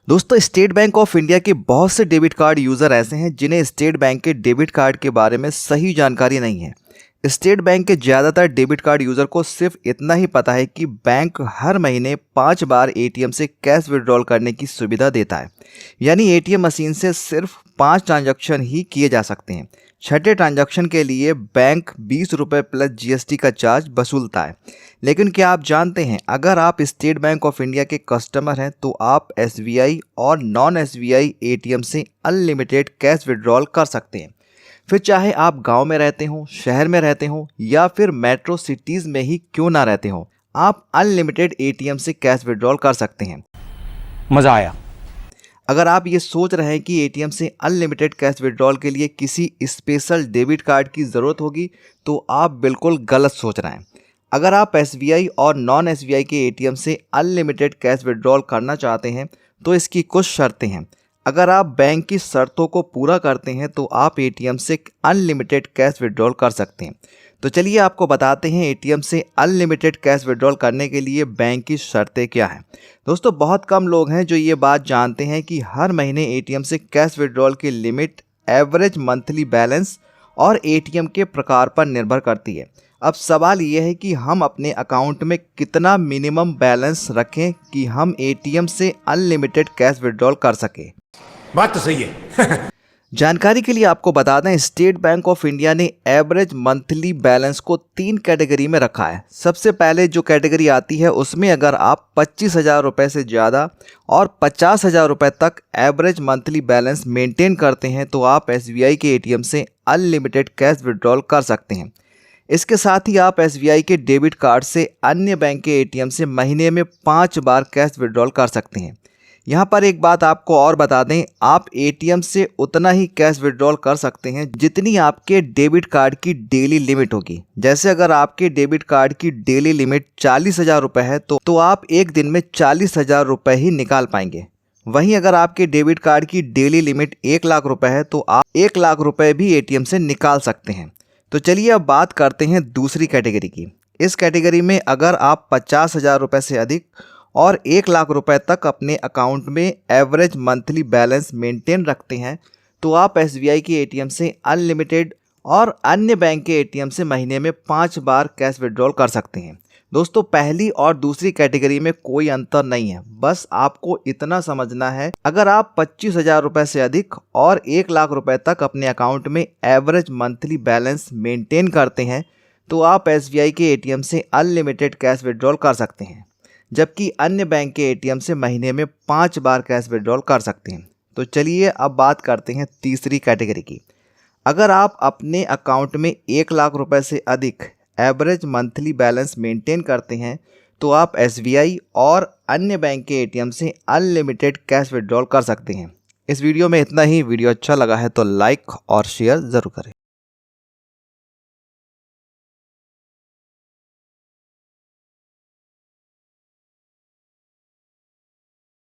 दोस्तों, state bank of India के बहुत से डेबिट कार्ड यूज़र ऐसे हैं जिन्हें स्टेट बैंक के डेबिट कार्ड के बारे में सही जानकारी नहीं है। स्टेट बैंक के ज़्यादातर डेबिट कार्ड यूज़र को सिर्फ इतना ही पता है कि बैंक हर महीने 5 बार एटीएम से कैश विड्रॉल करने की सुविधा देता है। यानी एटीएम मशीन से सिर्फ 5 ट्रांजैक्शन ही किए जा सकते हैं। छठे ट्रांजैक्शन के लिए बैंक 20 रुपये प्लस जीएसटी का चार्ज वसूलता है। लेकिन क्या आप जानते हैं, अगर आप स्टेट बैंक ऑफ इंडिया के कस्टमर हैं तो आप एसबीआई और नॉन एसबीआई एटीएम से अनलिमिटेड कैश विड्रॉल कर सकते हैं। फिर चाहे आप गांव में रहते हों, शहर में रहते हों या फिर मेट्रो सिटीज़ में ही क्यों ना रहते हों, आप अनलिमिटेड एटीएम से कैश विड्रॉल कर सकते हैं। मज़ा आया। अगर आप ये सोच रहे हैं कि एटीएम से अनलिमिटेड कैश विड्रॉल के लिए किसी स्पेशल डेबिट कार्ड की ज़रूरत होगी, तो आप बिल्कुल गलत सोच रहे हैं। अगर आप एसबीआई और नॉन एसबीआई के एटीएम से अनलिमिटेड कैश विड्रॉल करना चाहते हैं तो इसकी कुछ शर्तें हैं। अगर आप बैंक की शर्तों को पूरा करते हैं तो आप एटीएम से अनलिमिटेड कैश विड्रॉल कर सकते हैं। तो चलिए आपको बताते हैं एटीएम से अनलिमिटेड कैश विड्रॉल करने के लिए बैंक की शर्तें क्या हैं। दोस्तों, बहुत कम लोग हैं जो ये बात जानते हैं कि हर महीने एटीएम से कैश विड्रॉल की लिमिट एवरेज मंथली बैलेंस और एटीएम के प्रकार पर निर्भर करती है। अब सवाल ये है कि हम अपने अकाउंट में कितना मिनिमम बैलेंस रखें कि हम एटीएम से अनलिमिटेड कैश विड्रॉल कर सकें। बात तो सही है। जानकारी के लिए आपको बता दें, स्टेट बैंक ऑफ इंडिया ने एवरेज मंथली बैलेंस को 3 कैटेगरी में रखा है। सबसे पहले जो कैटेगरी आती है उसमें अगर आप 25,000 रुपये से ज़्यादा और 50,000 रुपये तक एवरेज मंथली बैलेंस मेंटेन करते हैं तो आप एसबीआई के एटीएम से अनलिमिटेड कैश विड्रॉल कर सकते हैं। इसके साथ ही आप एसबीआई के डेबिट कार्ड से अन्य बैंक के एटीएम से महीने में 5 बार कैश विड्रॉल कर सकते हैं। यहाँ पर एक बात आपको और बता दें, आप एटीएम से उतना ही कैश विड्रॉल कर सकते हैं जितनी आपके डेबिट कार्ड की डेली लिमिट होगी। जैसे अगर आपके डेबिट कार्ड की डेली लिमिट 40,000 रुपये है तो आप एक दिन में 40,000 रुपये ही निकाल पाएंगे। वहीं अगर आपके डेबिट कार्ड की डेली लिमिट 1 लाख रुपये है तो आप 1 लाख रुपये भी एटीएम से निकाल सकते हैं। तो चलिए अब बात करते हैं दूसरी कैटेगरी की। इस कैटेगरी में अगर आप 50,000 रुपये से अधिक और 1 लाख रुपए तक अपने अकाउंट में एवरेज मंथली बैलेंस मेंटेन रखते हैं तो आप एसबीआई के एटीएम से अनलिमिटेड और अन्य बैंक के एटीएम से महीने में 5 बार कैश विड्रॉल कर सकते हैं। दोस्तों, पहली और दूसरी कैटेगरी में कोई अंतर नहीं है, बस आपको इतना समझना है, अगर आप 25,000 रुपये से अधिक और 1 लाख रुपए तक अपने अकाउंट में एवरेज मंथली बैलेंस मेंटेन करते हैं तो आप एसबीआई के एटीएम से अनलिमिटेड कैश विड्रॉल कर सकते हैं, जबकि अन्य बैंक के एटीएम से महीने में 5 बार कैश विड्रॉल कर सकते हैं। तो चलिए अब बात करते हैं तीसरी कैटेगरी की। अगर आप अपने अकाउंट में 1 लाख रुपए से अधिक एवरेज मंथली बैलेंस मेंटेन करते हैं तो आप एसबीआई और अन्य बैंक के एटीएम से अनलिमिटेड कैश विड्रॉल कर सकते हैं। इस वीडियो में इतना ही। वीडियो अच्छा लगा है तो लाइक और शेयर ज़रूर करें।